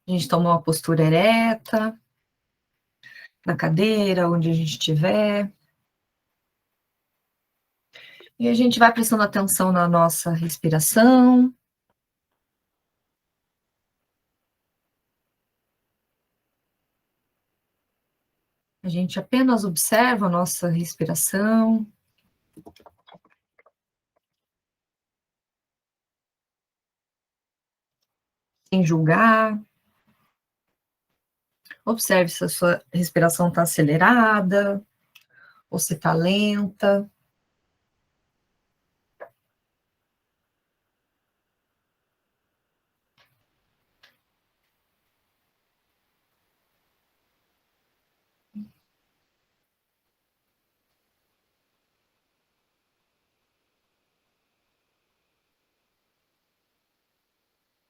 A gente toma uma postura ereta, na cadeira, onde a gente estiver. E a gente vai prestando atenção na nossa respiração. A gente apenas observa a nossa respiração. Sem julgar. Observe se a sua respiração está acelerada ou se está lenta.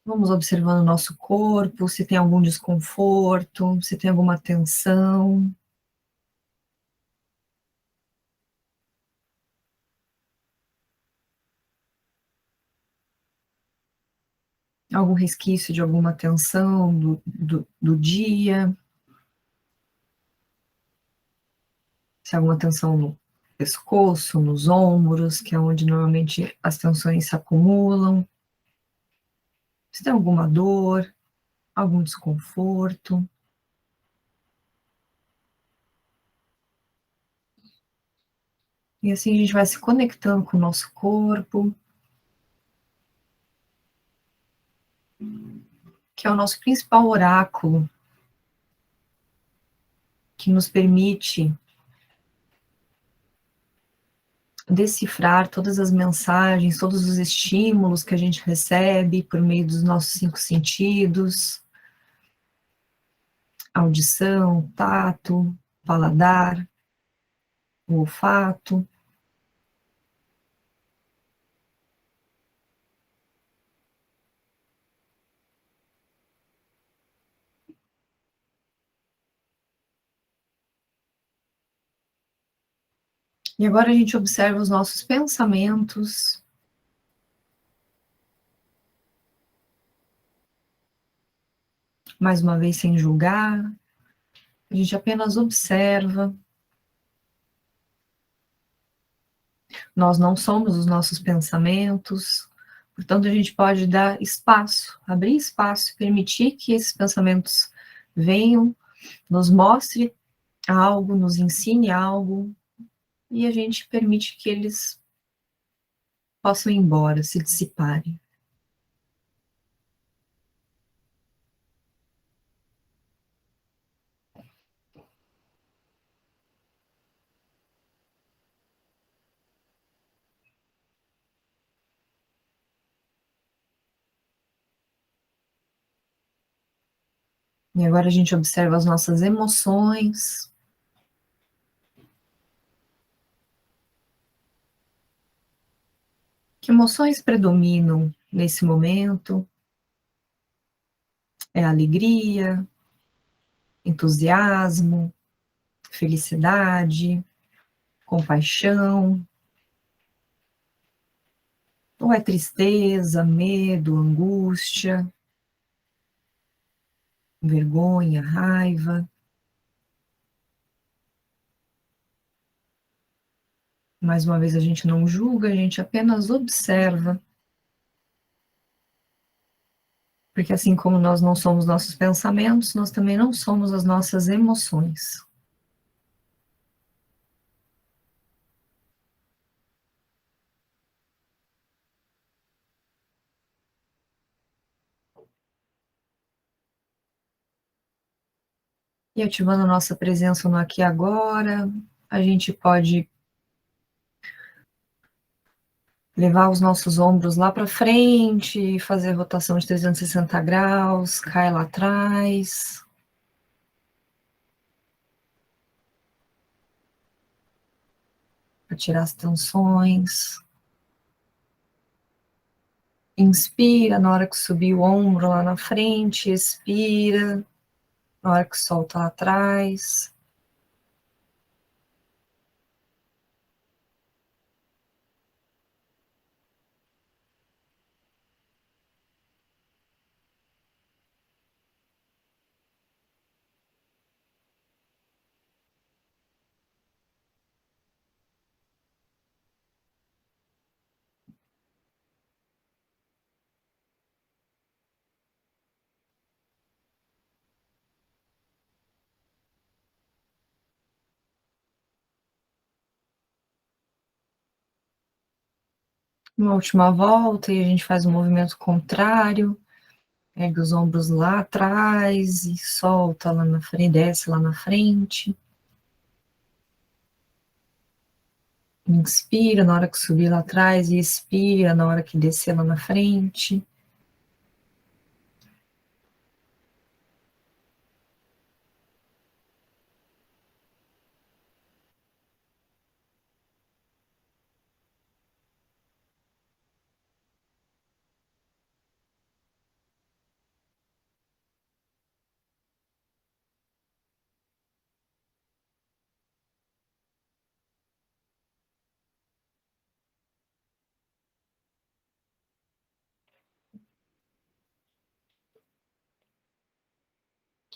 Vamos observando o nosso corpo, se tem algum desconforto, se tem alguma tensão. Algum resquício de alguma tensão do dia. Se alguma tensão no pescoço, nos ombros, que é onde normalmente as tensões se acumulam. Se tem alguma dor, algum desconforto. E assim a gente vai se conectando com o nosso corpo, que é o nosso principal oráculo, que nos permite decifrar todas as mensagens, todos os estímulos que a gente recebe por meio dos nossos 5 sentidos: audição, tato, paladar, o olfato. E agora a gente observa os nossos pensamentos. Mais uma vez, sem julgar, a gente apenas observa. Nós não somos os nossos pensamentos, portanto, a gente pode dar espaço, abrir espaço, permitir que esses pensamentos venham, nos mostre algo, nos ensine algo, e a gente permite que eles possam ir embora, se dissiparem. E agora a gente observa as nossas emoções. Que emoções predominam nesse momento? É alegria, entusiasmo, felicidade, compaixão? Ou é tristeza, medo, angústia, vergonha, raiva? Mais uma vez, a gente não julga, a gente apenas observa. Porque assim como nós não somos nossos pensamentos, nós também não somos as nossas emoções. E ativando a nossa presença no aqui e agora, a gente pode levar os nossos ombros lá para frente, fazer rotação de 360 graus, cai lá atrás. Para tirar as tensões. Inspira na hora que subir o ombro lá na frente, expira na hora que solta lá atrás. Uma última volta e a gente faz um movimento contrário, ergue os ombros lá atrás e solta lá na frente, desce lá na frente. Inspira na hora que subir lá atrás e expira na hora que descer lá na frente.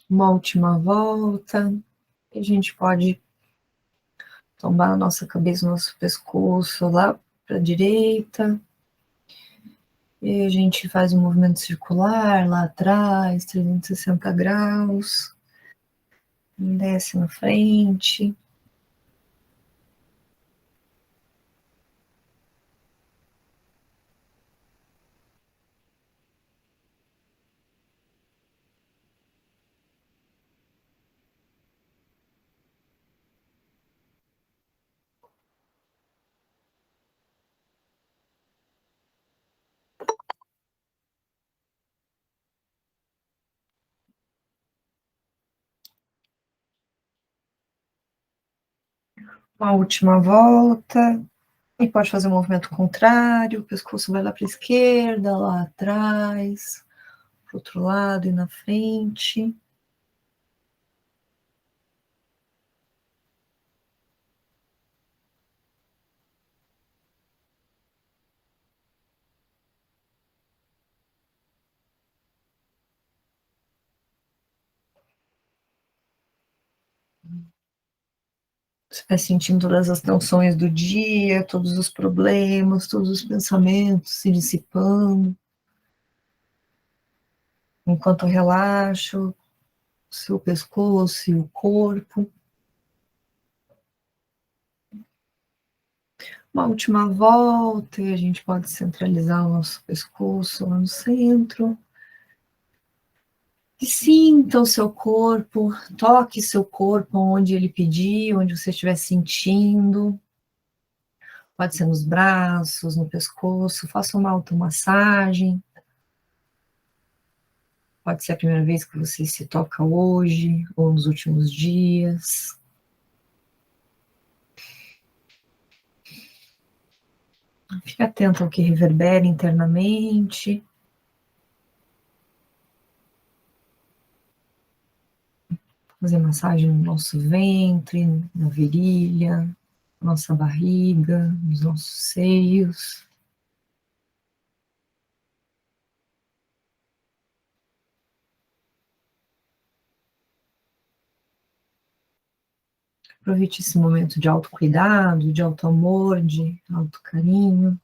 Uma última volta. E a gente pode tombar a nossa cabeça, nosso pescoço lá para a direita. E a gente faz um movimento circular lá atrás, 360 graus. Desce na frente. Uma última volta. E pode fazer um movimento contrário, o pescoço vai lá para a esquerda, lá atrás, para o outro lado e na frente. Você vai sentindo todas as tensões do dia, todos os problemas, todos os pensamentos se dissipando. Enquanto relaxo o seu pescoço e o corpo. Uma última volta e a gente pode centralizar o nosso pescoço lá no centro. E sinta o seu corpo, toque seu corpo onde ele pedir, onde você estiver sentindo. Pode ser nos braços, no pescoço, faça uma automassagem. Pode ser a primeira vez que você se toca hoje ou nos últimos dias. Fique atento ao que reverbera internamente. Fazer massagem no nosso ventre, na virilha, nossa barriga, nos nossos seios. Aproveite esse momento de autocuidado, de autoamor, de autocarinho.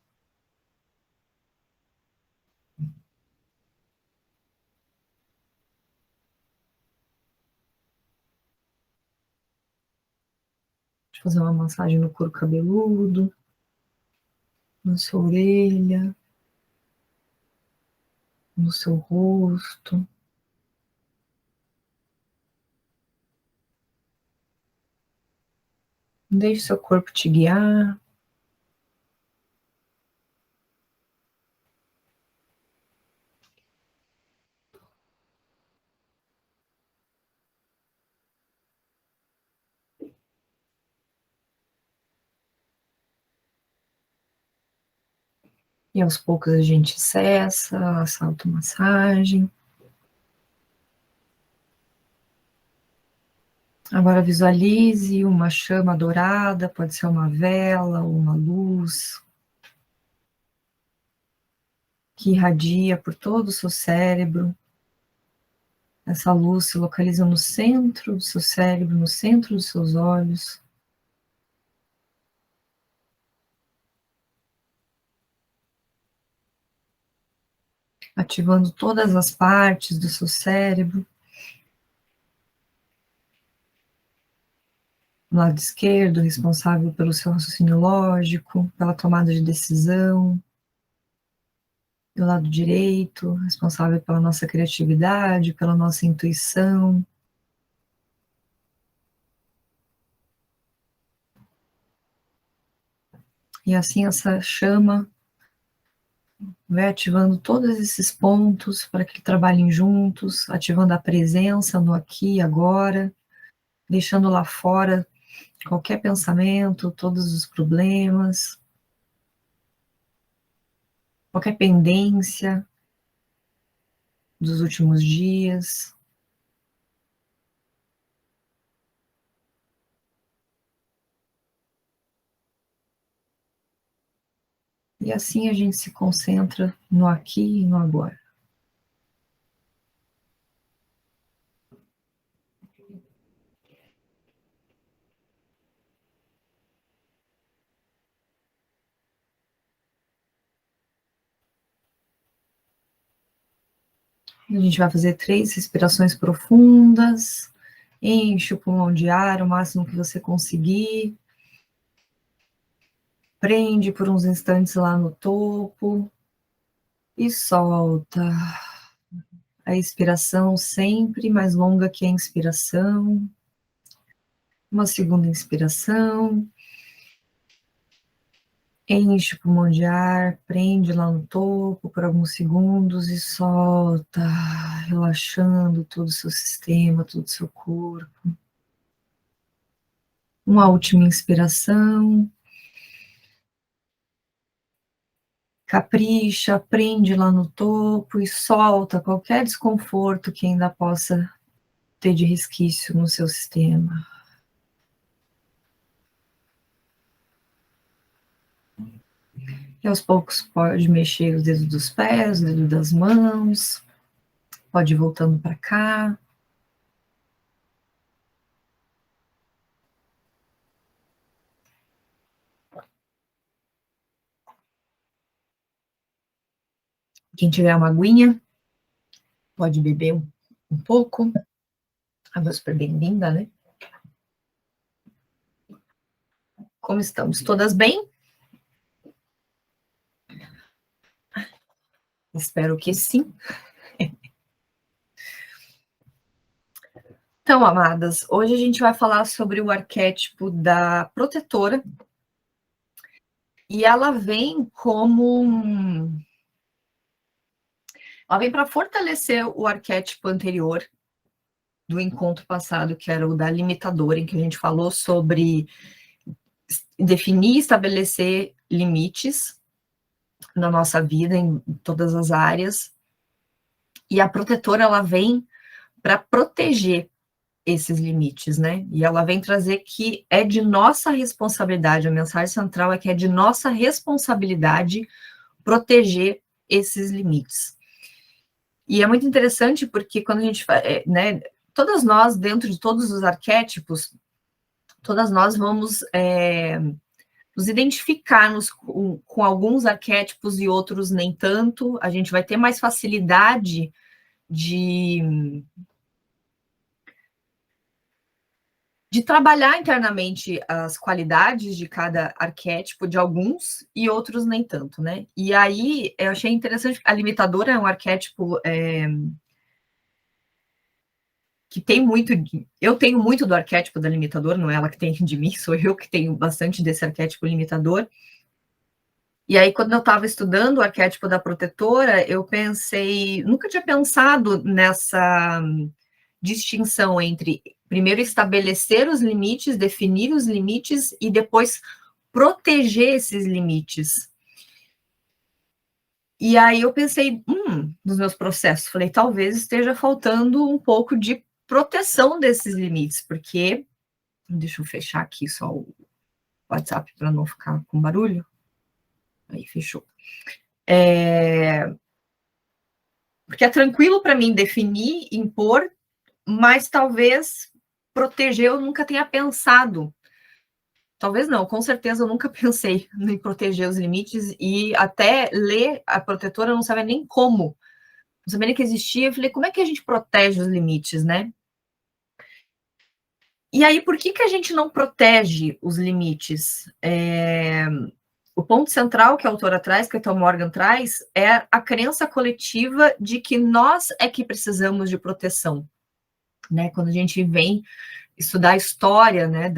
De fazer uma massagem no couro cabeludo, na sua orelha, no seu rosto. Deixe seu corpo te guiar. E aos poucos a gente cessa essa automassagem. Agora visualize uma chama dourada, pode ser uma vela ou uma luz, que irradia por todo o seu cérebro. Essa luz se localiza no centro do seu cérebro, no centro dos seus olhos. Ativando todas as partes do seu cérebro. O lado esquerdo, responsável pelo seu raciocínio lógico, pela tomada de decisão. E o lado direito, responsável pela nossa criatividade, pela nossa intuição. E assim essa chama vai ativando todos esses pontos para que trabalhem juntos, ativando a presença no aqui e agora, deixando lá fora qualquer pensamento, todos os problemas, qualquer pendência dos últimos dias. E assim a gente se concentra no aqui e no agora. A gente vai fazer 3 respirações profundas, enche o pulmão de ar o máximo que você conseguir, prende por uns instantes lá no topo e solta. A expiração sempre mais longa que a inspiração. Uma segunda inspiração. Enche o pulmão de ar, prende lá no topo por alguns segundos e solta, relaxando todo o seu sistema, todo o seu corpo. Uma última inspiração. Capricha, prende lá no topo e solta qualquer desconforto que ainda possa ter de resquício no seu sistema. E aos poucos pode mexer os dedos dos pés, os dedos das mãos, pode ir voltando para cá. Quem tiver uma aguinha, pode beber um pouco. Água super bem-vinda, né? Como estamos? Todas bem? Espero que sim. Então, amadas, hoje a gente vai falar sobre o arquétipo da protetora. E ela vem como... Ela vem para fortalecer o arquétipo anterior do encontro passado, que era o da limitadora, em que a gente falou sobre definir e estabelecer limites na nossa vida, em todas as áreas. E a protetora, ela vem para proteger esses limites, né? E ela vem trazer que é de nossa responsabilidade, a mensagem central é que é de nossa responsabilidade proteger esses limites. E é muito interessante porque quando a gente, né, todas nós, dentro de todos os arquétipos, todas nós vamos nos identificarmos com alguns arquétipos e outros nem tanto, a gente vai ter mais facilidade de trabalhar internamente as qualidades de cada arquétipo, de alguns, e outros nem tanto, né? E aí, eu achei interessante, a limitadora é um arquétipo que tem muito... Eu tenho muito do arquétipo da limitadora, não é ela que tem de mim, sou eu que tenho bastante desse arquétipo limitador. E aí, quando eu estava estudando o arquétipo da protetora, eu pensei... Nunca tinha pensado nessa distinção entre, primeiro, estabelecer os limites, definir os limites e depois proteger esses limites. E aí eu pensei, nos meus processos, falei, talvez esteja faltando um pouco de proteção desses limites, porque, deixa eu fechar aqui só o WhatsApp para não ficar com barulho. Aí, fechou. Porque é tranquilo para mim definir, impor, mas talvez proteger eu nunca tenha pensado. Talvez não, com certeza eu nunca pensei em proteger os limites e até ler a protetora eu não sabia nem como. Não sabia nem que existia. Eu falei, como é que a gente protege os limites, né? E aí, por que a gente não protege os limites? o ponto central que a autora traz, que a Tom Morgan traz, é a crença coletiva de que nós é que precisamos de proteção, né? Quando a gente vem estudar a história, né,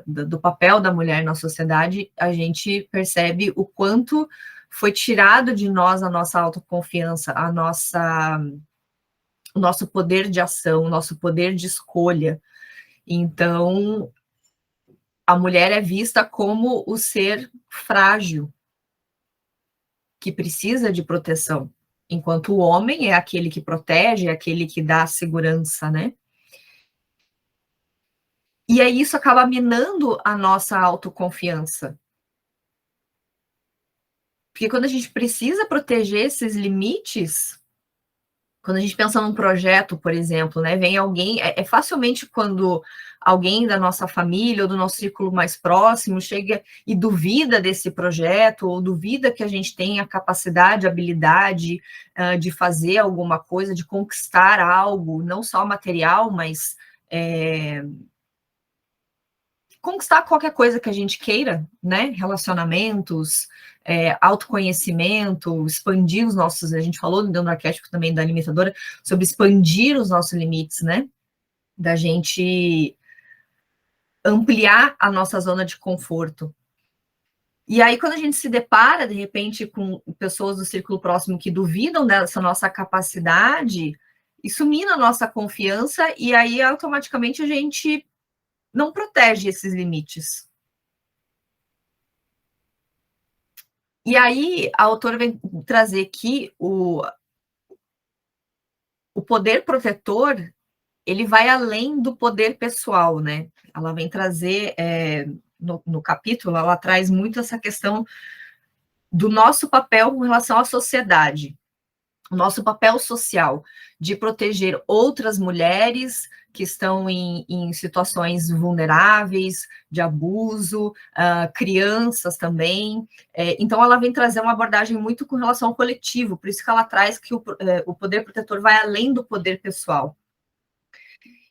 do papel da mulher na sociedade, a gente percebe o quanto foi tirado de nós a nossa autoconfiança, o nosso poder de ação, o nosso poder de escolha. Então, a mulher é vista como o ser frágil, que precisa de proteção, enquanto o homem é aquele que protege, é aquele que dá segurança, né? E aí isso acaba minando a nossa autoconfiança. Porque quando a gente precisa proteger esses limites, quando a gente pensa num projeto, por exemplo, né, vem alguém, é facilmente quando alguém da nossa família ou do nosso círculo mais próximo chega e duvida desse projeto, ou duvida que a gente tem a capacidade, a habilidade de fazer alguma coisa, de conquistar algo, não só material, mas conquistar qualquer coisa que a gente queira, né? Relacionamentos, autoconhecimento, expandir os nossos. A gente falou dentro do arquétipo também da limitadora sobre expandir os nossos limites, né? Da gente ampliar a nossa zona de conforto. E aí, quando a gente se depara, de repente, com pessoas do círculo próximo que duvidam dessa nossa capacidade, isso mina a nossa confiança e aí automaticamente a gente não protege esses limites. E aí a autora vem trazer que o poder protetor, ele vai além do poder pessoal, né? Ela vem trazer, no capítulo, ela traz muito essa questão do nosso papel com relação à sociedade, o nosso papel social, de proteger outras mulheres que estão em situações vulneráveis, de abuso, crianças também. Então, ela vem trazer uma abordagem muito com relação ao coletivo, por isso que ela traz que o poder protetor vai além do poder pessoal.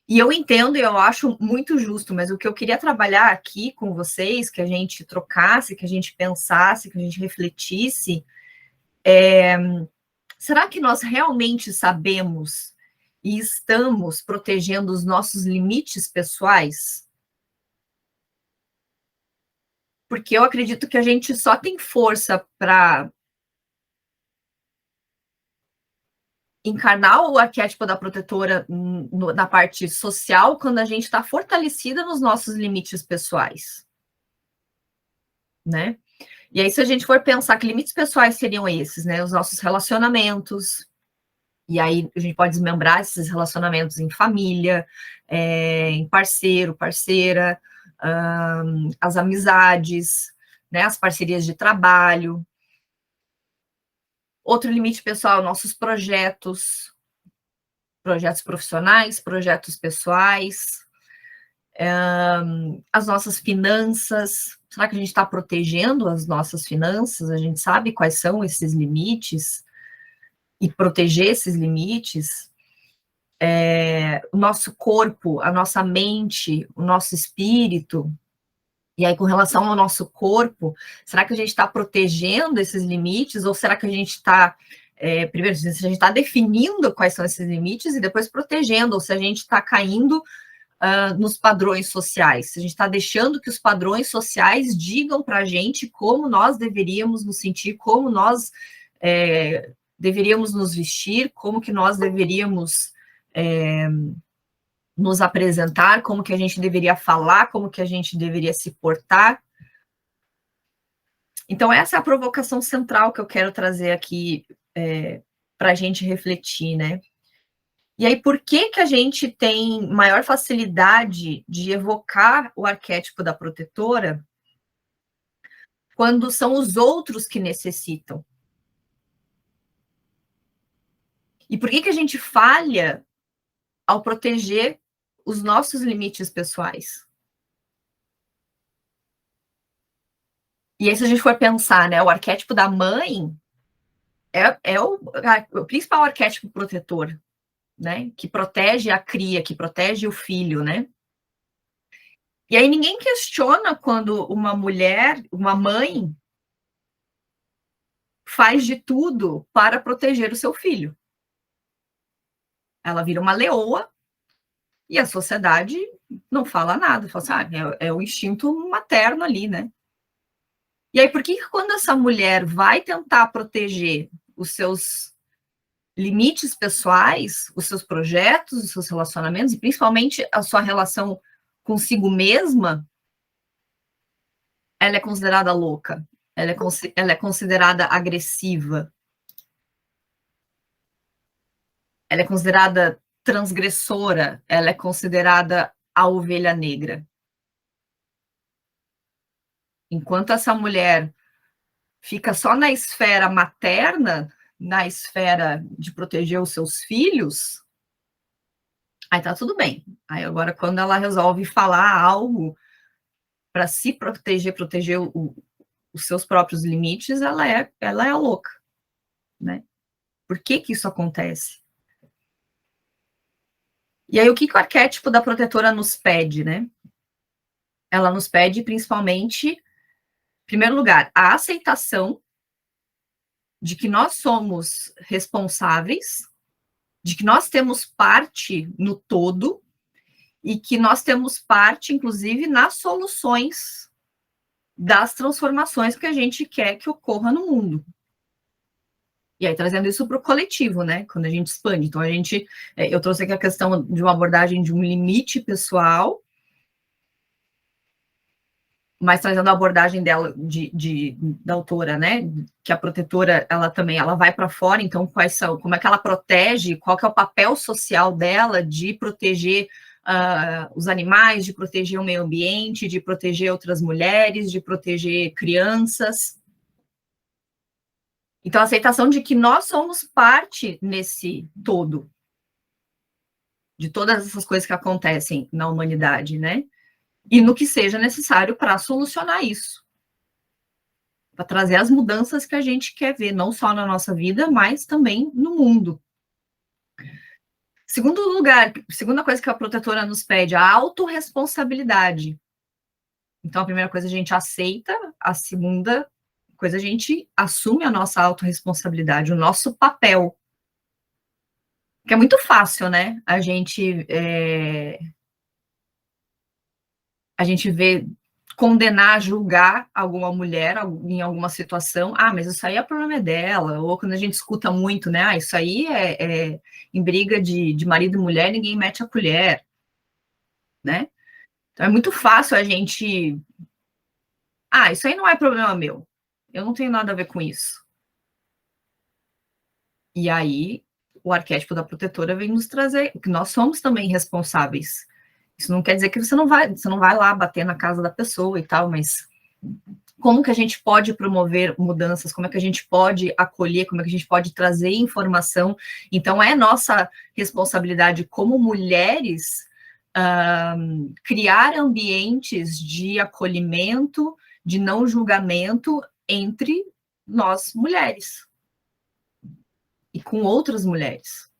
E eu entendo e eu acho muito justo, mas o que eu queria trabalhar aqui com vocês, que a gente trocasse, que a gente pensasse, que a gente refletisse, será que nós realmente sabemos e estamos protegendo os nossos limites pessoais? Porque eu acredito que a gente só tem força para encarnar o arquétipo da protetora na parte social quando a gente está fortalecida nos nossos limites pessoais, né? E aí, se a gente for pensar que limites pessoais seriam esses, né? Os nossos relacionamentos, e aí a gente pode desmembrar esses relacionamentos em família, em parceiro, parceira, as amizades, né, as parcerias de trabalho. Outro limite pessoal, nossos projetos profissionais, projetos pessoais, as nossas finanças. Será que a gente está protegendo as nossas finanças? A gente sabe quais são esses limites? E proteger esses limites? O nosso corpo, a nossa mente, o nosso espírito. E aí, com relação ao nosso corpo, será que a gente está protegendo esses limites? Ou será que a gente está, primeiro, se a gente está definindo quais são esses limites e depois protegendo, ou se a gente está caindo nos padrões sociais, se a gente está deixando que os padrões sociais digam para a gente como nós deveríamos nos sentir, como nós deveríamos nos vestir, como que nós deveríamos nos apresentar, como que a gente deveria falar, como que a gente deveria se portar. Então, essa é a provocação central que eu quero trazer aqui para a gente refletir, né? E aí, por que que a gente tem maior facilidade de evocar o arquétipo da protetora quando são os outros que necessitam? E por que que a gente falha ao proteger os nossos limites pessoais? E aí, se a gente for pensar, né, o arquétipo da mãe é o principal arquétipo protetor, né? Que protege a cria, que protege o filho, né? E aí ninguém questiona quando uma mulher, uma mãe, faz de tudo para proteger o seu filho. Ela vira uma leoa e a sociedade não fala nada, fala assim, é o instinto materno ali, né? E aí, por que quando essa mulher vai tentar proteger os seus limites pessoais, os seus projetos, os seus relacionamentos, e principalmente a sua relação consigo mesma, ela é considerada louca, ela é considerada agressiva, ela é considerada transgressora, ela é considerada a ovelha negra. Enquanto essa mulher fica só na esfera materna, na esfera de proteger os seus filhos, aí tá tudo bem. Aí agora, quando ela resolve falar algo para se proteger, proteger os seus próprios limites, ela é a louca, né? Por que que isso acontece? E aí, o que o arquétipo da protetora nos pede, né? Ela nos pede, principalmente, em primeiro lugar, a aceitação de que nós somos responsáveis, de que nós temos parte no todo e que nós temos parte, inclusive, nas soluções das transformações que a gente quer que ocorra no mundo. E aí, trazendo isso para o coletivo, né? Quando a gente expande. Então, eu trouxe aqui a questão de uma abordagem de um limite pessoal, mas trazendo a abordagem dela, da autora, né? Que a protetora, ela vai para fora, então, como é que ela protege, qual que é o papel social dela de proteger os animais, de proteger o meio ambiente, de proteger outras mulheres, de proteger crianças. Então, a aceitação de que nós somos parte nesse todo, de todas essas coisas que acontecem na humanidade, né? E no que seja necessário para solucionar isso, para trazer as mudanças que a gente quer ver, não só na nossa vida, mas também no mundo. Segundo lugar, segunda coisa que a protetora nos pede, a autorresponsabilidade. Então, a primeira coisa a gente aceita, a segunda coisa a gente assume a nossa autorresponsabilidade, o nosso papel. Que é muito fácil, né? A gente vê condenar, julgar alguma mulher em alguma situação. Ah, mas isso aí é problema dela. Ou quando a gente escuta muito, né? Ah, isso aí em briga de marido e mulher, ninguém mete a colher, né? Então é muito fácil a gente... Ah, isso aí não é problema meu. Eu não tenho nada a ver com isso. E aí, o arquétipo da protetora vem nos trazer que nós somos também responsáveis. Isso não quer dizer que você não vai lá bater na casa da pessoa e tal, mas como que a gente pode promover mudanças, como é que a gente pode acolher, como é que a gente pode trazer informação. Então, é nossa responsabilidade como mulheres criar ambientes de acolhimento, de não julgamento entre nós mulheres e com outras mulheres.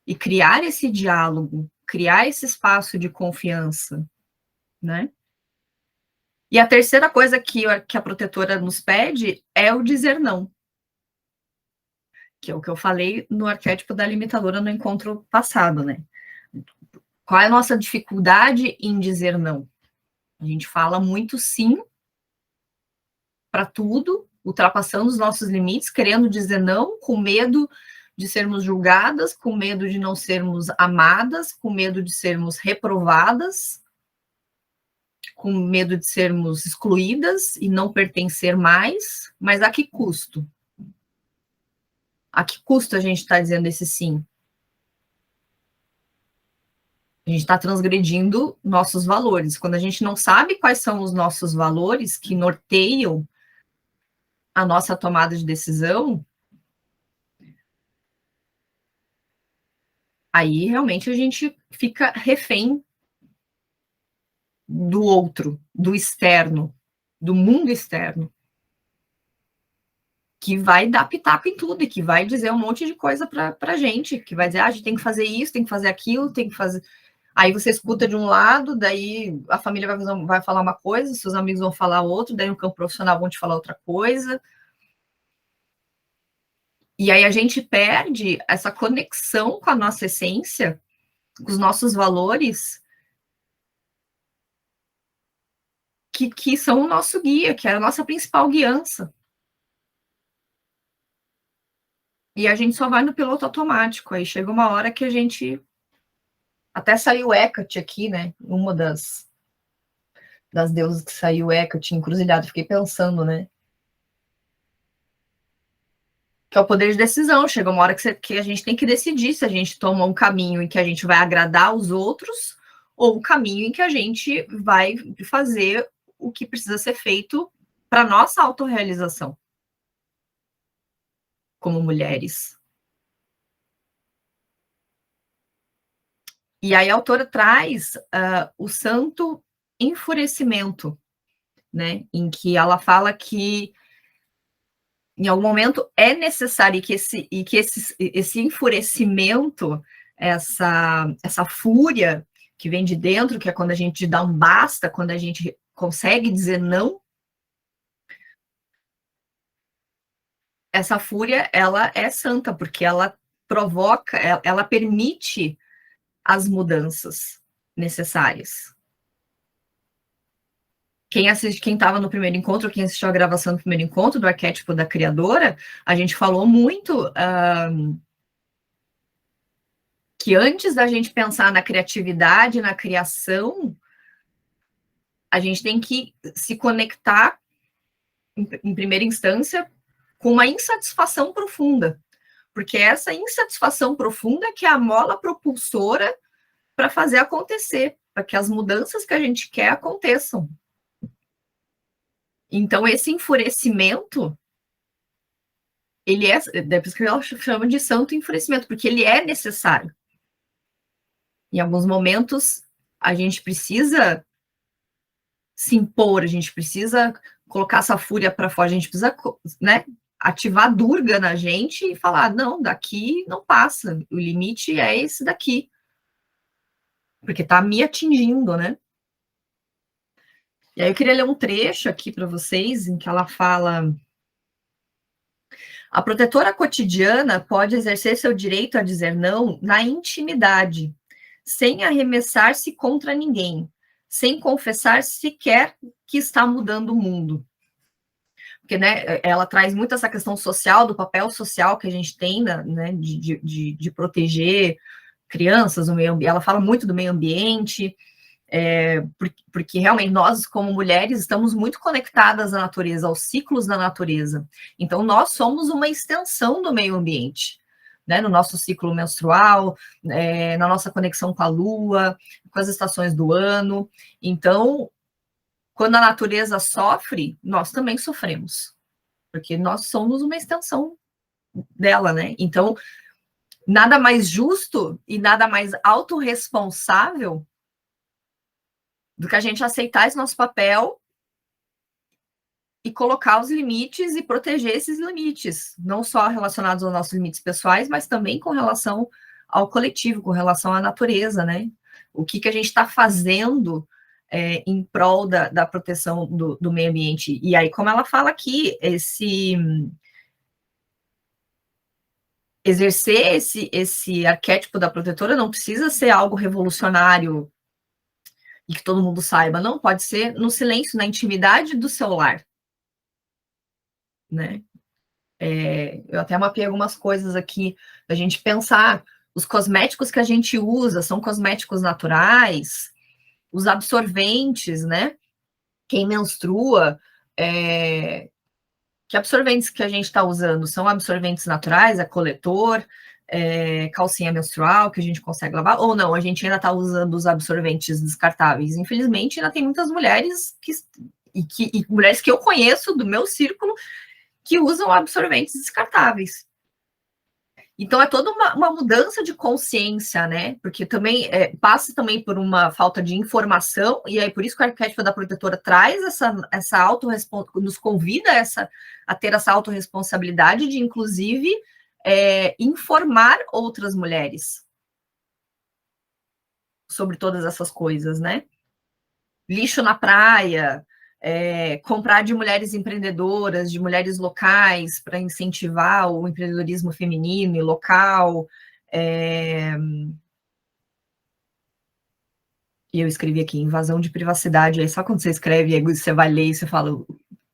E criar esse diálogo, criar esse espaço de confiança, né? E a terceira coisa que a protetora nos pede é o dizer não, que é o que eu falei no arquétipo da limitadora no encontro passado, né? Qual é a nossa dificuldade em dizer não? A gente fala muito sim para tudo, ultrapassando os nossos limites, querendo dizer não, com medo de sermos julgadas, com medo de não sermos amadas, com medo de sermos reprovadas, com medo de sermos excluídas e não pertencer mais, mas a que custo? A que custo a gente está dizendo esse sim? A gente está transgredindo nossos valores. Quando a gente não sabe quais são os nossos valores que norteiam a nossa tomada de decisão, aí realmente a gente fica refém do outro, do externo, do mundo externo, que vai dar pitaco em tudo e que vai dizer um monte de coisa para a gente, que vai dizer, a gente tem que fazer isso, tem que fazer aquilo, tem que fazer... Aí você escuta de um lado, daí a família vai falar uma coisa, seus amigos vão falar outra, daí no campo profissional vão te falar outra coisa. E aí a gente perde essa conexão com a nossa essência, com os nossos valores, que são o nosso guia, que é a nossa principal guiança. E a gente só vai no piloto automático. Aí chega uma hora que a gente. Até saiu Hecate aqui, né? Uma das deusas que saiu Hecate, encruzilhada. Fiquei pensando, né? Que é o poder de decisão. Chega uma hora que a gente tem que decidir se a gente toma um caminho em que a gente vai agradar os outros ou um caminho em que a gente vai fazer o que precisa ser feito para nossa autorrealização como mulheres. E aí a autora traz o santo enfurecimento, né? Em que ela fala que em algum momento é necessário que esse enfurecimento, essa fúria que vem de dentro, que é quando a gente dá um basta, quando a gente consegue dizer não, essa fúria, ela é santa, porque ela provoca, ela permite as mudanças necessárias. Quem estava no primeiro encontro, quem assistiu a gravação do primeiro encontro do arquétipo da criadora, a gente falou muito que antes da gente pensar na criatividade, na criação, a gente tem que se conectar, em primeira instância, com uma insatisfação profunda, porque essa insatisfação profunda que é a mola propulsora para fazer acontecer, para que as mudanças que a gente quer aconteçam. Então, esse enfurecimento, ele é, depois que eu chamo de santo enfurecimento, porque ele é necessário. Em alguns momentos, a gente precisa se impor, a gente precisa colocar essa fúria para fora, a gente precisa, né, ativar a Durga na gente e falar, não, daqui não passa, o limite é esse daqui, porque está me atingindo, né? E aí eu queria ler um trecho aqui para vocês, em que ela fala: a protetora cotidiana pode exercer seu direito a dizer não na intimidade, sem arremessar-se contra ninguém, sem confessar sequer que está mudando o mundo. Porque, né, ela traz muito essa questão social, do papel social que a gente tem, né, de proteger crianças, o meio ambiente. Ela fala muito do meio ambiente, porque realmente nós, como mulheres, estamos muito conectadas à natureza, aos ciclos da natureza. Então, nós somos uma extensão do meio ambiente, né? No nosso ciclo menstrual, na nossa conexão com a lua, com as estações do ano. Então, quando a natureza sofre, nós também sofremos, porque nós somos uma extensão dela, né? Então, nada mais justo e nada mais autorresponsável do que a gente aceitar esse nosso papel e colocar os limites e proteger esses limites, não só relacionados aos nossos limites pessoais, mas também com relação ao coletivo, com relação à natureza, né? O que a gente está fazendo em prol da proteção do meio ambiente. E aí, como ela fala aqui, exercer esse arquétipo da protetora não precisa ser algo revolucionário e que todo mundo saiba, não, pode ser no silêncio, na intimidade do seu lar, né? Eu até mapeei algumas coisas aqui, da gente pensar, os cosméticos que a gente usa são cosméticos naturais, os absorventes, né? Quem menstrua, que absorventes que a gente está usando? São absorventes naturais, é coletor, calcinha menstrual que a gente consegue lavar, ou não, a gente ainda está usando os absorventes descartáveis. Infelizmente, ainda tem muitas mulheres e mulheres que eu conheço do meu círculo que usam absorventes descartáveis. Então é toda uma mudança de consciência, né? Porque também passa também por uma falta de informação, e aí por isso que o arquétipo da protetora traz essa autorresponsabilidade, nos convida a ter essa autorresponsabilidade de, inclusive, informar outras mulheres sobre todas essas coisas, né? Lixo na praia, comprar de mulheres empreendedoras, de mulheres locais, para incentivar o empreendedorismo feminino e local. E eu escrevi aqui, invasão de privacidade. Aí só quando você escreve, aí você vai ler e você fala,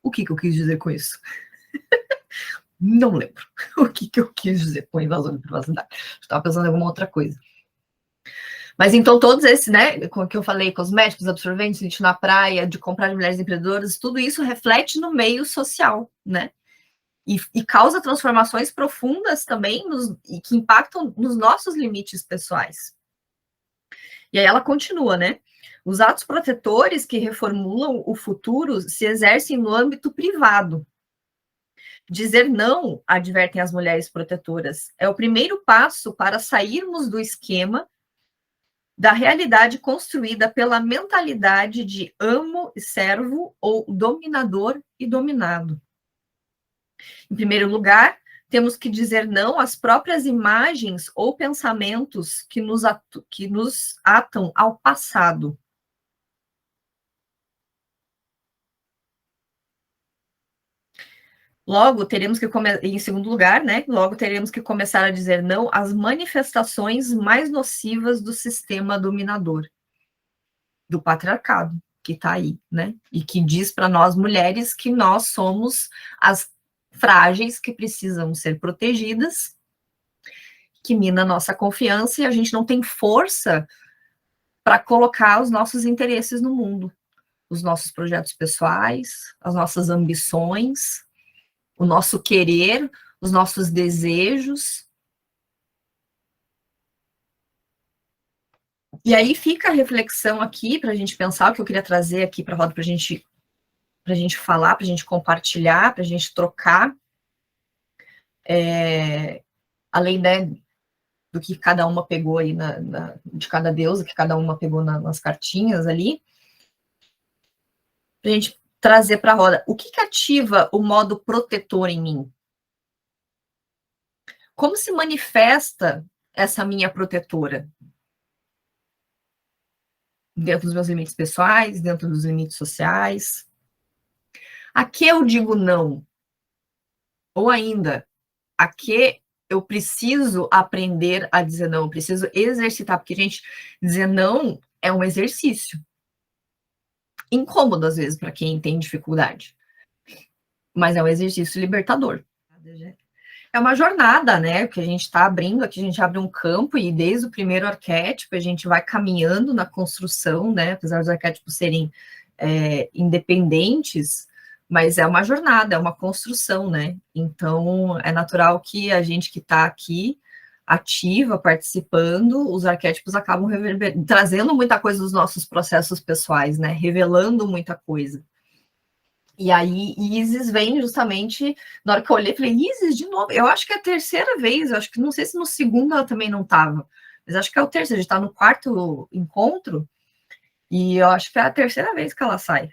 o que eu quis dizer com isso? Não lembro o que eu quis dizer com invasão de privacidade. Estava pensando em alguma outra coisa. Mas então todos esses, né, com que eu falei, cosméticos, absorventes, lixo na praia, de comprar de mulheres empreendedoras, tudo isso reflete no meio social, né? E causa transformações profundas também e que impactam nos nossos limites pessoais. E aí ela continua, né? Os atos protetores que reformulam o futuro se exercem no âmbito privado. Dizer não, advertem as mulheres protetoras, é o primeiro passo para sairmos do esquema da realidade construída pela mentalidade de amo e servo ou dominador e dominado. Em primeiro lugar, temos que dizer não às próprias imagens ou pensamentos que nos atam ao passado. Logo, teremos que em segundo lugar, né? Logo teremos que começar a dizer não às manifestações mais nocivas do sistema dominador, do patriarcado, que está aí, né? E que diz para nós mulheres que nós somos as frágeis que precisam ser protegidas, que mina a nossa confiança e a gente não tem força para colocar os nossos interesses no mundo, os nossos projetos pessoais, as nossas ambições, o nosso querer, os nossos desejos. E aí fica a reflexão aqui para a gente pensar, o que eu queria trazer aqui para a roda para a gente falar, para a gente compartilhar, para a gente trocar, além, né, do que cada uma pegou aí de cada deusa, que cada uma pegou nas cartinhas ali, para a gente trazer para a roda. O que ativa o modo protetor em mim? Como se manifesta essa minha protetora? Dentro dos meus limites pessoais, dentro dos limites sociais. A que eu digo não? Ou ainda, a que eu preciso aprender a dizer não? Eu preciso exercitar, porque, gente, dizer não é um exercício. Incômodo, às vezes, para quem tem dificuldade. Mas é um exercício libertador. É uma jornada, né, que a gente está abrindo aqui, a gente abre um campo e desde o primeiro arquétipo a gente vai caminhando na construção, né, apesar dos arquétipos serem independentes, mas é uma jornada, é uma construção, né, então é natural que a gente que está aqui ativa, participando, os arquétipos acabam trazendo muita coisa dos nossos processos pessoais, né, revelando muita coisa. E aí, Isis vem justamente, na hora que eu olhei, falei, Isis, de novo, eu acho que é a terceira vez, eu acho que, não sei se no segundo ela também não estava, mas acho que é o terceiro, a gente está no quarto encontro, e eu acho que é a terceira vez que ela sai.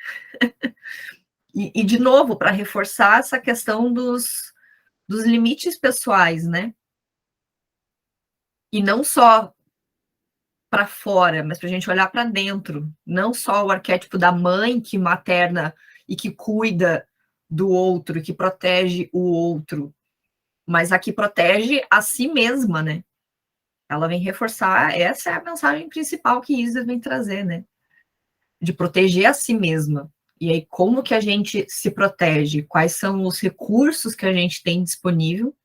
E de novo, para reforçar essa questão dos limites pessoais, né? E não só para fora, mas para a gente olhar para dentro, não só o arquétipo da mãe que materna e que cuida do outro, que protege o outro, mas a que protege a si mesma, né? Ela vem reforçar, essa é a mensagem principal que Isis vem trazer, né? De proteger a si mesma. E aí, como que a gente se protege? Quais são os recursos que a gente tem disponível?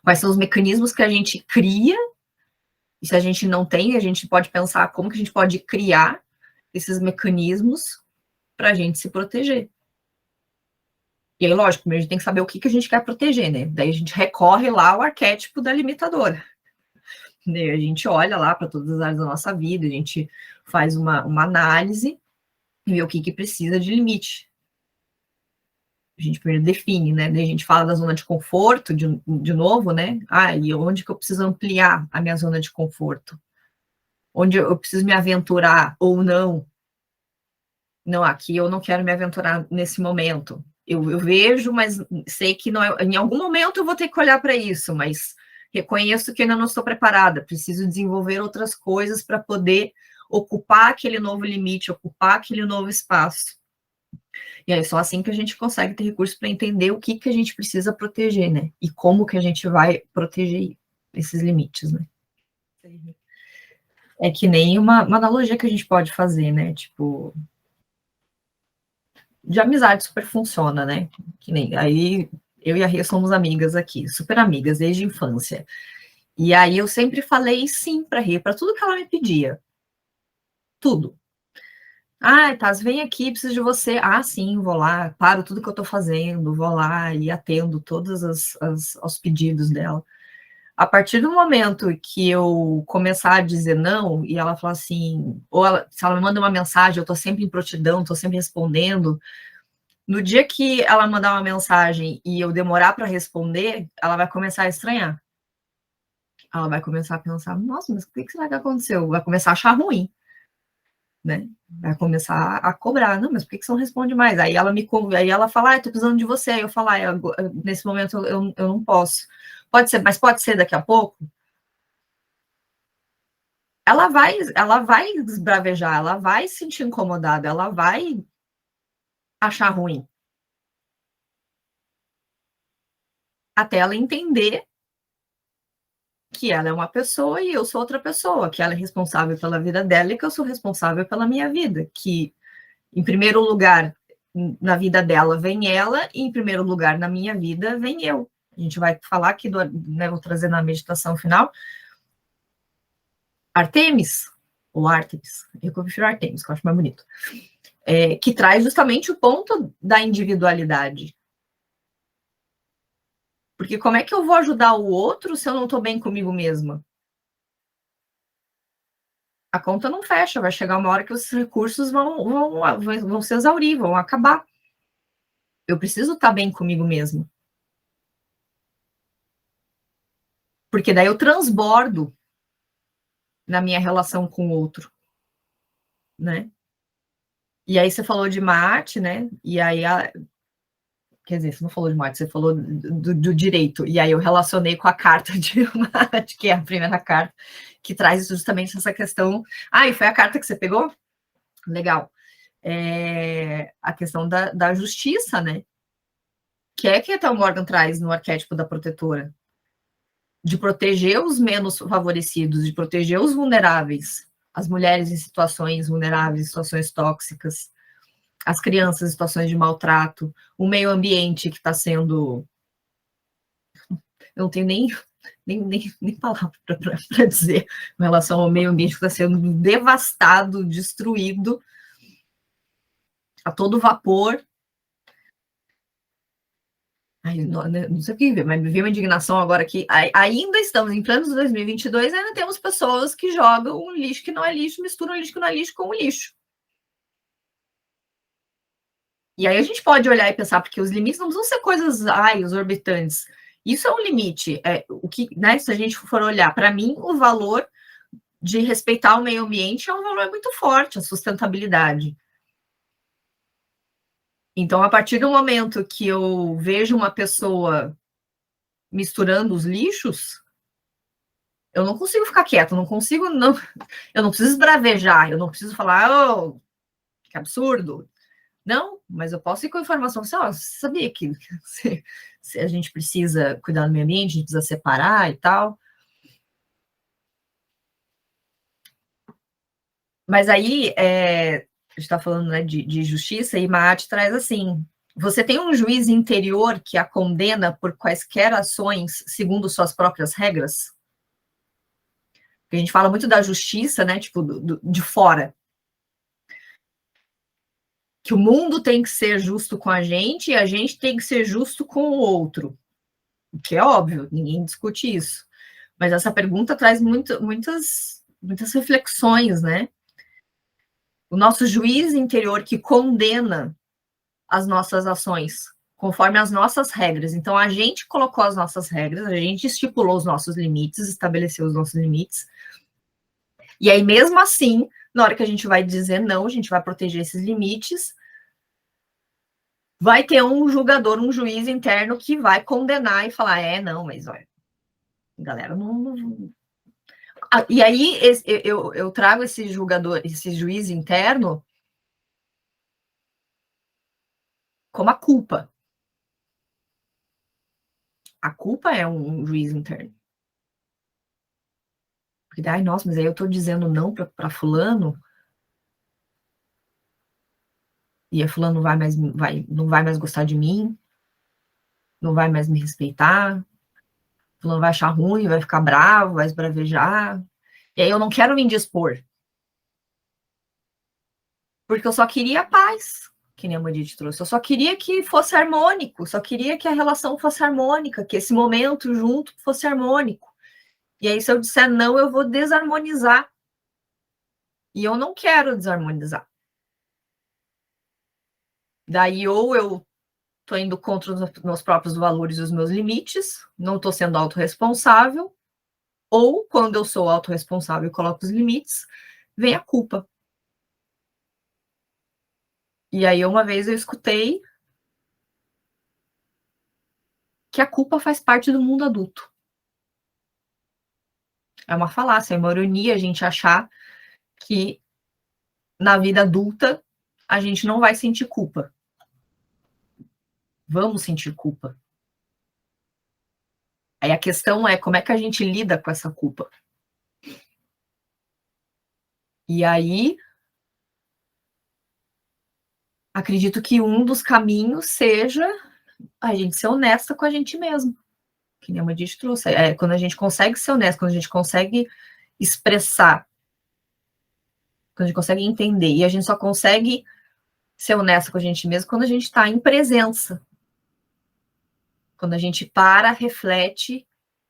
Quais são os mecanismos que a gente cria? E se a gente não tem, a gente pode pensar como que a gente pode criar esses mecanismos para a gente se proteger. E aí, lógico, a gente tem que saber o que a gente quer proteger, né? Daí a gente recorre lá ao arquétipo da limitadora. Né? A gente olha lá para todas as áreas da nossa vida, a gente faz uma análise e vê o que precisa de limite. A gente primeiro define, né? Daí a gente fala da zona de conforto, de novo, né? E onde que eu preciso ampliar a minha zona de conforto? Onde eu preciso me aventurar ou não? Não, aqui eu não quero me aventurar nesse momento. Eu vejo, mas sei que não em algum momento eu vou ter que olhar para isso, mas reconheço que ainda não estou preparada, preciso desenvolver outras coisas para poder ocupar aquele novo limite, ocupar aquele novo espaço. E aí, só assim que a gente consegue ter recurso para entender o que a gente precisa proteger, né? E como que a gente vai proteger esses limites, né? É que nem uma analogia que a gente pode fazer, né? Tipo, de amizade super funciona, né? Que nem aí eu e a Ria somos amigas aqui, super amigas desde a infância. E aí eu sempre falei sim para a Ria, para tudo que ela me pedia. Tudo. Ah, Taz, vem aqui, preciso de você. Ah, sim, vou lá, paro tudo que eu tô fazendo, vou lá e atendo todos os pedidos dela. A partir do momento que eu começar a dizer não, e ela falar assim, ou se ela me manda uma mensagem, eu tô sempre em prontidão, tô sempre respondendo. No dia que ela mandar uma mensagem e eu demorar para responder, ela vai começar a estranhar. Ela vai começar a pensar, nossa, mas o que será que aconteceu? Vai começar a achar ruim, né? Vai começar a cobrar, não, mas por que você não responde mais? Aí ela fala, eu tô precisando de você. Aí eu falo, nesse momento eu não posso. Pode ser, mas pode ser daqui a pouco? Ela vai esbravejar, ela vai se sentir incomodada, ela vai achar ruim. Até ela entender que ela é uma pessoa e eu sou outra pessoa, que ela é responsável pela vida dela e que eu sou responsável pela minha vida, que em primeiro lugar na vida dela vem ela e em primeiro lugar na minha vida vem eu. A gente vai falar aqui né, vou trazer na meditação final Artemis ou Artemis, eu prefiro Artemis, que eu acho mais bonito, que traz justamente o ponto da individualidade. Porque como é que eu vou ajudar o outro se eu não estou bem comigo mesma? A conta não fecha, vai chegar uma hora que os recursos vão se exaurir, vão acabar. Eu preciso estar bem comigo mesmo. Porque daí eu transbordo na minha relação com o outro, né? E aí você falou de mate, né? E aí, quer dizer, você não falou de mate, você falou do direito. E aí eu relacionei com a carta de mate, que é a primeira carta, que traz justamente essa questão. Ah, e foi a carta que você pegou? Legal. A questão da justiça, né? Que é que até o Morgan traz no arquétipo da protetora, de proteger os menos favorecidos, de proteger os vulneráveis, as mulheres em situações vulneráveis, em situações tóxicas, as crianças em situações de maltrato, o meio ambiente que está sendo. Eu não tenho nem palavra para dizer em relação ao meio ambiente que está sendo devastado, destruído a todo vapor. Ai, não sei o que ver, mas me veio uma indignação agora que ainda estamos em planos de 2022 e ainda temos pessoas que jogam um lixo que não é lixo, misturam lixo que não é lixo com o lixo. E aí a gente pode olhar e pensar, porque os limites não precisam ser coisas, exorbitantes. Isso é um limite. O que, né, se a gente for olhar, para mim, o valor de respeitar o meio ambiente é um valor muito forte, a sustentabilidade. Então, a partir do momento que eu vejo uma pessoa misturando os lixos, eu não consigo ficar quieta, eu não preciso esbravejar, eu não preciso falar, oh, que absurdo. Não, mas eu posso ir com a informação assim, você sabia que se a gente precisa cuidar do meio ambiente, a gente precisa separar e tal. Mas aí, a gente está falando, né, de justiça, e Maat traz assim, você tem um juiz interior que a condena por quaisquer ações segundo suas próprias regras? Porque a gente fala muito da justiça, né, tipo, de fora. Que o mundo tem que ser justo com a gente e a gente tem que ser justo com o outro. O que é óbvio, ninguém discute isso. Mas essa pergunta traz muitas reflexões, né? O nosso juiz interior que condena as nossas ações conforme as nossas regras. Então, a gente colocou as nossas regras, a gente estipulou os nossos limites, estabeleceu os nossos limites. E aí, mesmo assim, na hora que a gente vai dizer não, a gente vai proteger esses limites, vai ter um julgador, um juiz interno que vai condenar e falar, não, mas olha, galera, não. E aí eu trago esse julgador, esse juiz interno, como a culpa. A culpa é um juiz interno. Porque, ai, nossa, mas aí eu tô dizendo não para fulano, e a fulano não vai mais gostar de mim, não vai mais me respeitar, fulano vai achar ruim, vai ficar bravo, vai esbravejar. E aí eu não quero me indispor. Porque eu só queria a paz, que nem a Mandite trouxe. Eu só queria que fosse harmônico, só queria que a relação fosse harmônica, que esse momento junto fosse harmônico. E aí, se eu disser não, eu vou desarmonizar. E eu não quero desarmonizar. Daí, ou eu tô indo contra os meus próprios valores e os meus limites, não tô sendo autorresponsável, ou quando eu sou autorresponsável e coloco os limites, vem a culpa. E aí, uma vez eu escutei que a culpa faz parte do mundo adulto. É uma falácia, é uma ironia a gente achar que na vida adulta a gente não vai sentir culpa. Vamos sentir culpa. Aí a questão é como é que a gente lida com essa culpa. E aí, acredito que um dos caminhos seja a gente ser honesta com a gente mesmo. Que nem a Mandite trouxe. É quando a gente consegue ser honesto, quando a gente consegue expressar, quando a gente consegue entender. E a gente só consegue ser honesto com a gente mesmo quando a gente está em presença. Quando a gente para, reflete,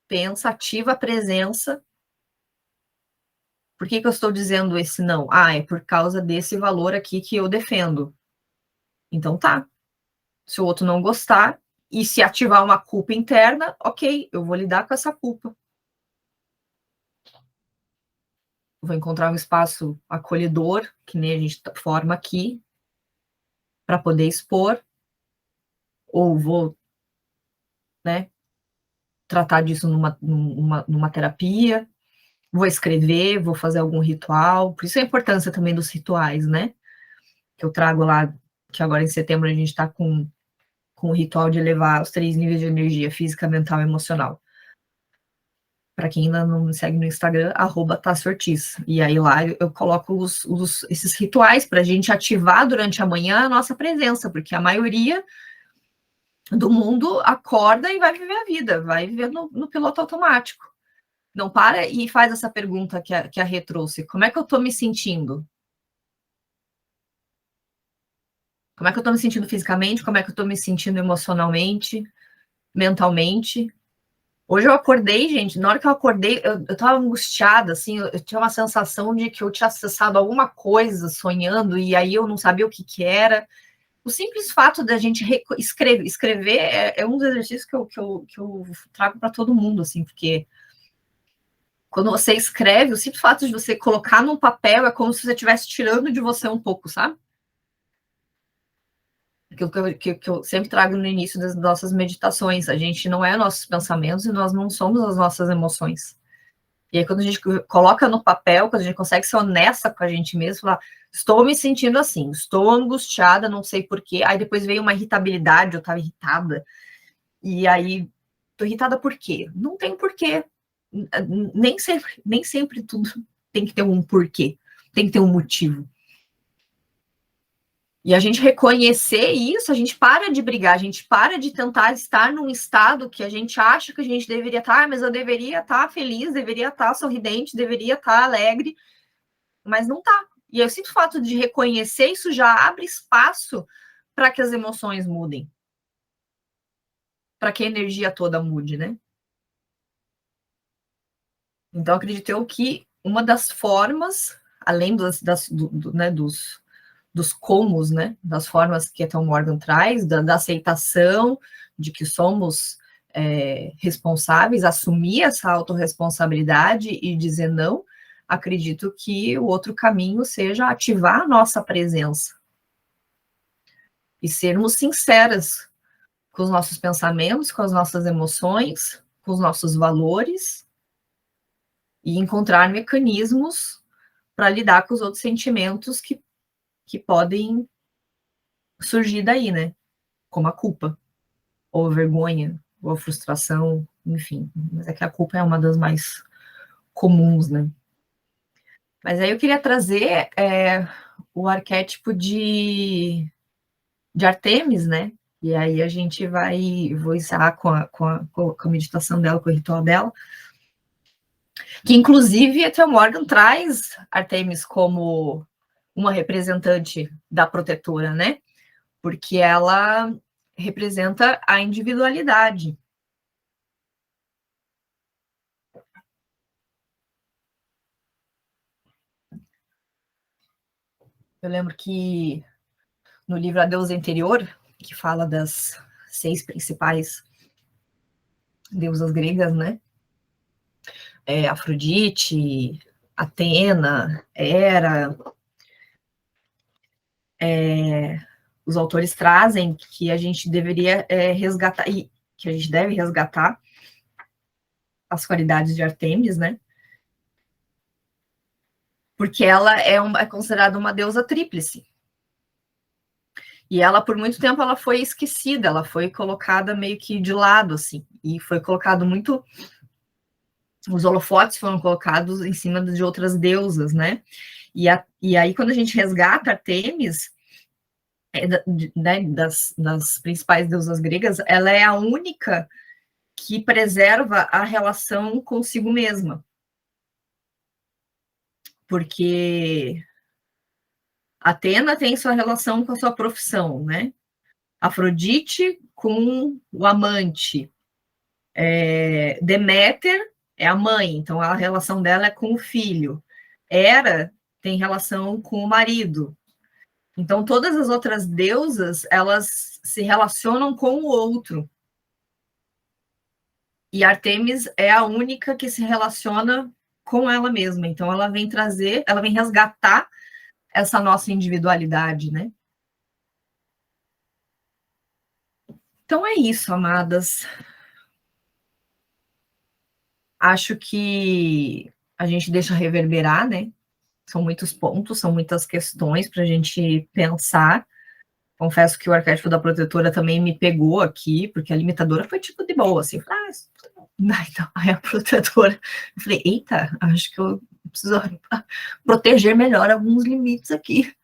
pensa, ativa a presença. Por que eu estou dizendo esse não? Ah, é por causa desse valor aqui que eu defendo. Então tá. Se o outro não gostar e se ativar uma culpa interna, ok, eu vou lidar com essa culpa. Vou encontrar um espaço acolhedor, que nem a gente forma aqui, para poder expor, ou vou, né, tratar disso numa terapia, vou escrever, vou fazer algum ritual. Por isso a importância também dos rituais, né? Que eu trago lá, que agora em setembro a gente está com o ritual de elevar os 3 níveis de energia, física, mental e emocional. Para quem ainda não me segue no Instagram, @tassortiz. E aí lá eu coloco esses rituais para a gente ativar durante a manhã a nossa presença, porque a maioria do mundo acorda e vai viver a vida, vai viver no piloto automático. Não para e faz essa pergunta que a Rê trouxe. Como é que eu estou me sentindo? Como é que eu estou me sentindo fisicamente? Como é que eu estou me sentindo emocionalmente, mentalmente? Hoje eu acordei, gente, na hora que eu acordei, eu tava angustiada, assim, eu tinha uma sensação de que eu tinha acessado alguma coisa sonhando, e aí eu não sabia o que que era. O simples fato da gente escrever é um dos exercícios que eu trago para todo mundo, assim, porque quando você escreve, o simples fato de você colocar num papel é como se você estivesse tirando de você um pouco, sabe? Aquilo que eu sempre trago no início das nossas meditações. A gente não é nossos pensamentos e nós não somos as nossas emoções. E aí, quando a gente coloca no papel, quando a gente consegue ser honesta com a gente mesmo, falar, estou me sentindo assim, estou angustiada, não sei porquê. Aí depois veio uma irritabilidade, eu estava irritada. E aí, estou irritada por quê? Não tem porquê. Nem sempre tudo tem que ter um porquê, tem que ter um motivo. E a gente reconhecer isso, a gente para de brigar, a gente para de tentar estar num estado que a gente acha que a gente deveria estar, mas eu deveria estar feliz, deveria estar sorridente, deveria estar alegre, mas não tá. E o simples fato de reconhecer isso já abre espaço para que as emoções mudem, para que a energia toda mude, né? Então, acredito eu que uma das formas, além né, dos comos, né, das formas que a Tom Morgan traz, da aceitação de que somos responsáveis, assumir essa autorresponsabilidade e dizer não, acredito que o outro caminho seja ativar a nossa presença e sermos sinceras com os nossos pensamentos, com as nossas emoções, com os nossos valores e encontrar mecanismos para lidar com os outros sentimentos que podem surgir daí, né? como a culpa, ou a vergonha, ou a frustração, enfim. Mas é que a culpa é uma das mais comuns, né? Mas aí eu queria trazer o arquétipo de Artemis, né? E aí a gente vou encerrar com a meditação dela, com o ritual dela, que inclusive a Ethel Morgan traz Artemis como uma representante da protetora, né? Porque ela representa a individualidade. Eu lembro que no livro A Deusa Interior, que fala das 6 principais deusas gregas, né? Afrodite, Atena, Hera, os autores trazem que a gente deveria resgatar, e que a gente deve resgatar as qualidades de Artemis, né? Porque ela é considerada uma deusa tríplice. E ela, por muito tempo, ela foi esquecida, ela foi colocada meio que de lado, assim, e foi colocado muito. Os holofotes foram colocados em cima de outras deusas, né? E aí, quando a gente resgata Artemis, né, das principais deusas gregas, ela é a única que preserva a relação consigo mesma. Porque Atena tem sua relação com a sua profissão, né? Afrodite com o amante. Deméter é a mãe, então a relação dela é com o filho. Hera tem relação com o marido. Então todas as outras deusas, elas se relacionam com o outro. E Artemis é a única que se relaciona com ela mesma. Então ela vem trazer, ela vem resgatar essa nossa individualidade, né? Então é isso, amadas. Acho que a gente deixa reverberar, né? São muitos pontos, são muitas questões para a gente pensar. Confesso que o arquétipo da protetora também me pegou aqui, porque a limitadora foi tipo de boa, assim, então, aí a protetora, eu falei, eita, acho que eu preciso proteger melhor alguns limites aqui,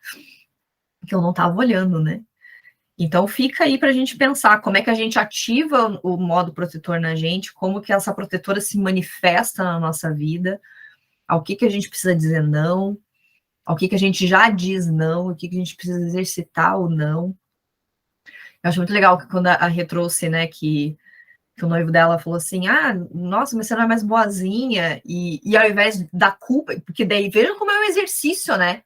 que eu não estava olhando, né? Então fica aí para a gente pensar como é que a gente ativa o modo protetor na gente, como que essa protetora se manifesta na nossa vida, ao que a gente precisa dizer não, ao que a gente já diz não, o que a gente precisa exercitar ou não. Eu acho muito legal que quando a Rê trouxe, né, que o noivo dela falou assim, nossa, mas você não é mais boazinha, e ao invés da culpa, porque daí vejam como é um exercício, né?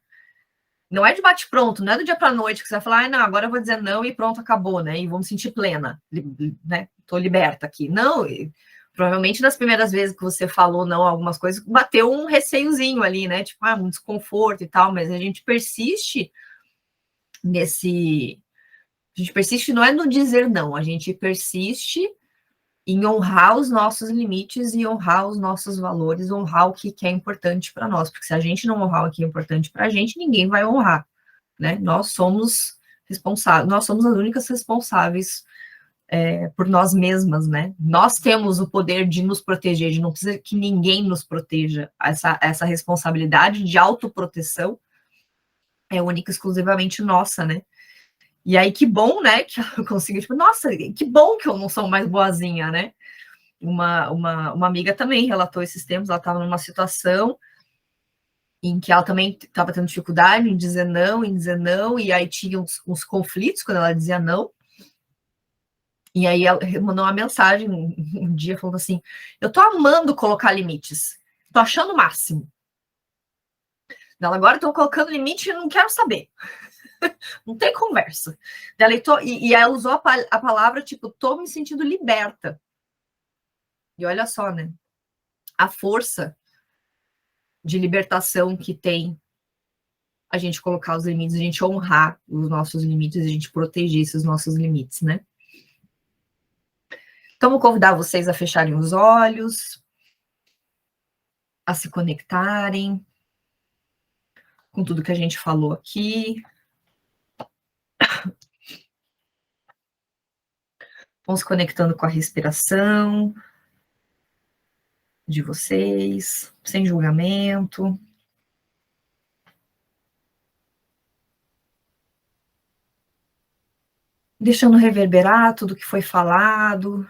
Não é de bate-pronto, não é do dia para noite que você vai falar, não, agora eu vou dizer não e pronto, acabou, né? E vou me sentir plena, né? Tô liberta aqui. Não, provavelmente nas primeiras vezes que você falou não algumas coisas, bateu um receiozinho ali, né? Tipo, um desconforto e tal, mas a gente persiste nesse. A gente persiste não é no dizer não, a gente persiste em honrar os nossos limites e honrar os nossos valores, honrar o que é importante para nós, porque se a gente não honrar o que é importante para a gente, ninguém vai honrar, né? Nós somos responsáveis, nós somos as únicas responsáveis por nós mesmas, né? Nós temos o poder de nos proteger, de não precisar que ninguém nos proteja. Essa responsabilidade de autoproteção é única e exclusivamente nossa, né? E aí, que bom, né, que eu consegui, tipo, nossa, que bom que eu não sou mais boazinha, né? Uma amiga também relatou esses tempos, ela estava numa situação em que ela também estava tendo dificuldade em dizer não, e aí tinha uns conflitos quando ela dizia não. E aí ela mandou uma mensagem um dia falando assim: eu tô amando colocar limites, tô achando o máximo. Ela agora estou colocando limite e não quero saber. Não tem conversa. E ela usou a palavra tipo, tô me sentindo liberta. E olha só, né? A força de libertação que tem a gente colocar os limites, a gente honrar os nossos limites, a gente proteger esses nossos limites, né? Então, vou convidar vocês a fecharem os olhos, a se conectarem com tudo que a gente falou aqui. Vão se conectando com a respiração de vocês, sem julgamento. Deixando reverberar tudo que foi falado.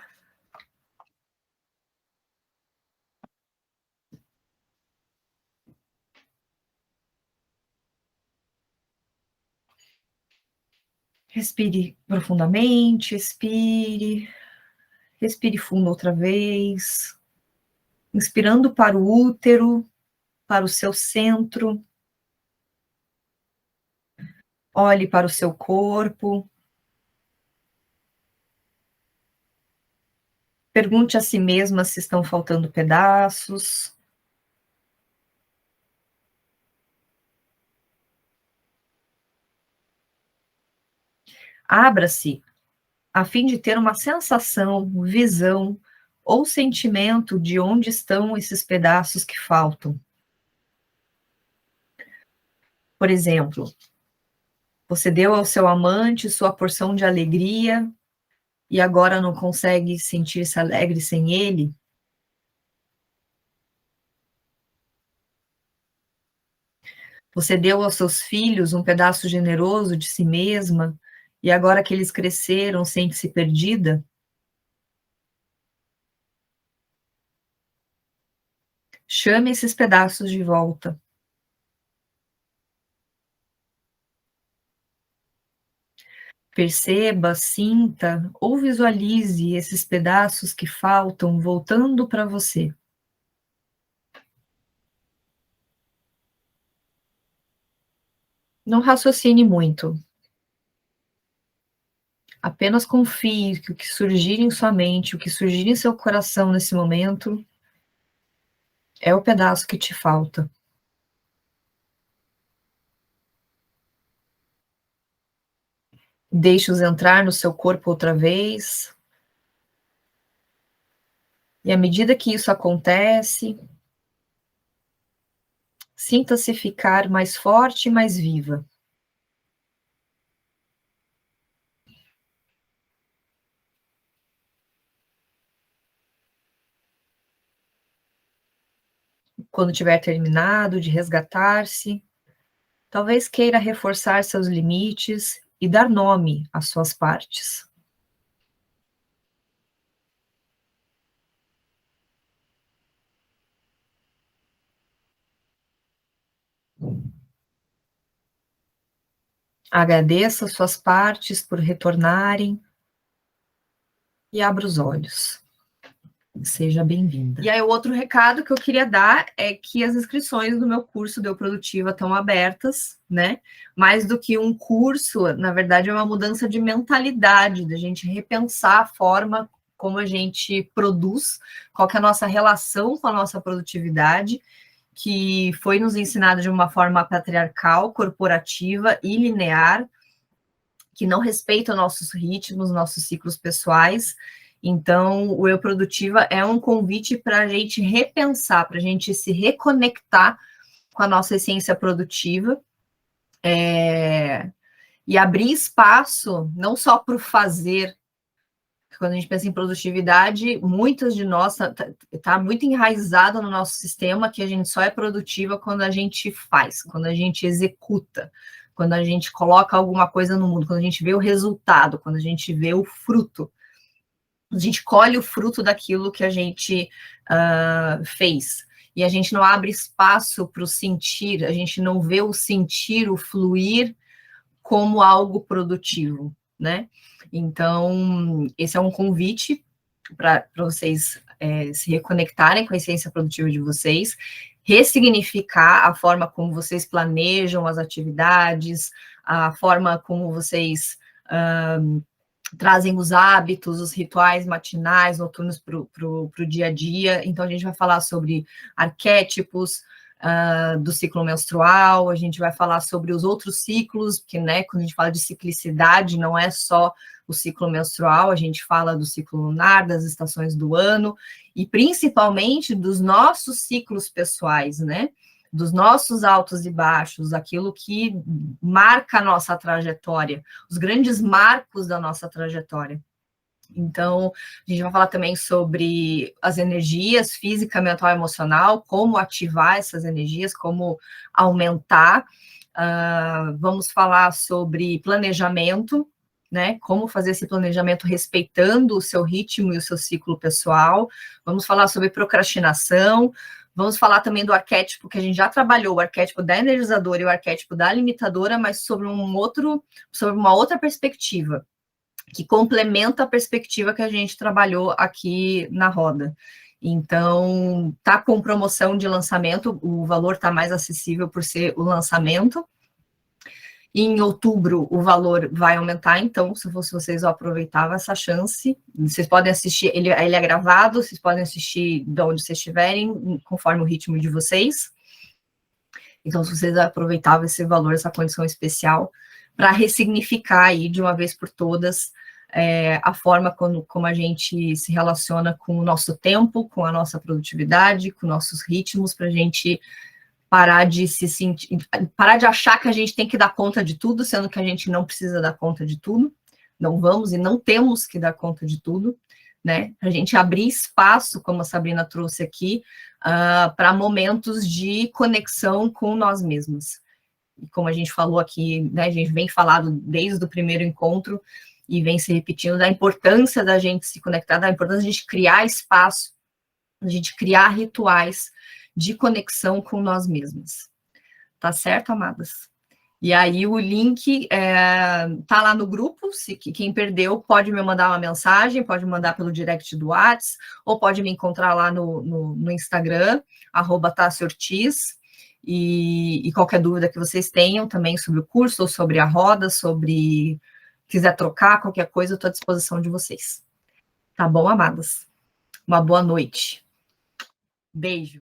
Respire profundamente, expire. Respire fundo outra vez. Inspirando para o útero, para o seu centro. Olhe para o seu corpo. Pergunte a si mesma se estão faltando pedaços. Abra-se a fim de ter uma sensação, visão ou sentimento de onde estão esses pedaços que faltam. Por exemplo, você deu ao seu amante sua porção de alegria e agora não consegue sentir-se alegre sem ele? Você deu aos seus filhos um pedaço generoso de si mesma e agora que eles cresceram, sente-se perdida? Chame esses pedaços de volta. Perceba, sinta ou visualize esses pedaços que faltam voltando para você. Não raciocine muito. Apenas confie que o que surgir em sua mente, o que surgir em seu coração nesse momento, é o pedaço que te falta. Deixe-os entrar no seu corpo outra vez. E à medida que isso acontece, sinta-se ficar mais forte e mais viva. Quando tiver terminado de resgatar-se, talvez queira reforçar seus limites e dar nome às suas partes. Agradeça as suas partes por retornarem e abra os olhos. Seja bem-vinda. E aí, o outro recado que eu queria dar é que as inscrições do meu curso Deu Produtiva estão abertas, né? Mais do que um curso, na verdade, é uma mudança de mentalidade, da gente repensar a forma como a gente produz, qual que é a nossa relação com a nossa produtividade, que foi nos ensinado de uma forma patriarcal, corporativa e linear, que não respeita nossos ritmos, nossos ciclos pessoais. Então, o Eu Produtiva é um convite para a gente repensar, para a gente se reconectar com a nossa essência produtiva, e abrir espaço não só para o fazer. Quando a gente pensa em produtividade, muitas de nós tá muito enraizado no nosso sistema que a gente só é produtiva quando a gente faz, quando a gente executa, quando a gente coloca alguma coisa no mundo, quando a gente vê o resultado, quando a gente vê o fruto. A gente colhe o fruto daquilo que a gente fez. E a gente não abre espaço para o sentir, a gente não vê o sentir, o fluir como algo produtivo, né? Então, esse é um convite para vocês se reconectarem com a essência produtiva de vocês, ressignificar a forma como vocês planejam as atividades, a forma como vocês trazem os hábitos, os rituais matinais, noturnos para o dia a dia. Então, a gente vai falar sobre arquétipos do ciclo menstrual, a gente vai falar sobre os outros ciclos, porque, né, quando a gente fala de ciclicidade, não é só o ciclo menstrual, a gente fala do ciclo lunar, das estações do ano, e principalmente dos nossos ciclos pessoais, né? Dos nossos altos e baixos, aquilo que marca a nossa trajetória, os grandes marcos da nossa trajetória. Então, a gente vai falar também sobre as energias física, mental e emocional, como ativar essas energias, como aumentar. Vamos falar sobre planejamento, né? Como fazer esse planejamento respeitando o seu ritmo e o seu ciclo pessoal. Vamos falar sobre procrastinação. Vamos falar também do arquétipo que a gente já trabalhou, o arquétipo da energizadora e o arquétipo da limitadora, mas sobre uma outra perspectiva, que complementa a perspectiva que a gente trabalhou aqui na roda. Então, tá com promoção de lançamento, o valor está mais acessível por ser o lançamento. Em outubro, o valor vai aumentar, então, se fosse vocês, eu aproveitava essa chance. Vocês podem assistir, ele é gravado, vocês podem assistir de onde vocês estiverem, conforme o ritmo de vocês. Então, se vocês aproveitavam esse valor, essa condição especial, para ressignificar aí, de uma vez por todas, a forma como a gente se relaciona com o nosso tempo, com a nossa produtividade, com nossos ritmos, para a gente parar de se sentir, parar de achar que a gente tem que dar conta de tudo, sendo que a gente não precisa dar conta de tudo, não vamos e não temos que dar conta de tudo, né? A gente abrir espaço, como a Sabrina trouxe aqui, para momentos de conexão com nós mesmos. E como a gente falou aqui, né, a gente vem falando desde o primeiro encontro e vem se repetindo da importância da gente se conectar, da importância de a gente criar espaço, a gente criar rituais de conexão com nós mesmos. Tá certo, amadas? E aí o link tá lá no grupo, se quem perdeu pode me mandar uma mensagem, pode mandar pelo direct do WhatsApp, ou pode me encontrar lá no Instagram, @TassiOrtiz, e qualquer dúvida que vocês tenham também sobre o curso, ou sobre a roda, sobre quiser trocar, qualquer coisa, eu estou à disposição de vocês. Tá bom, amadas? Uma boa noite. Beijo.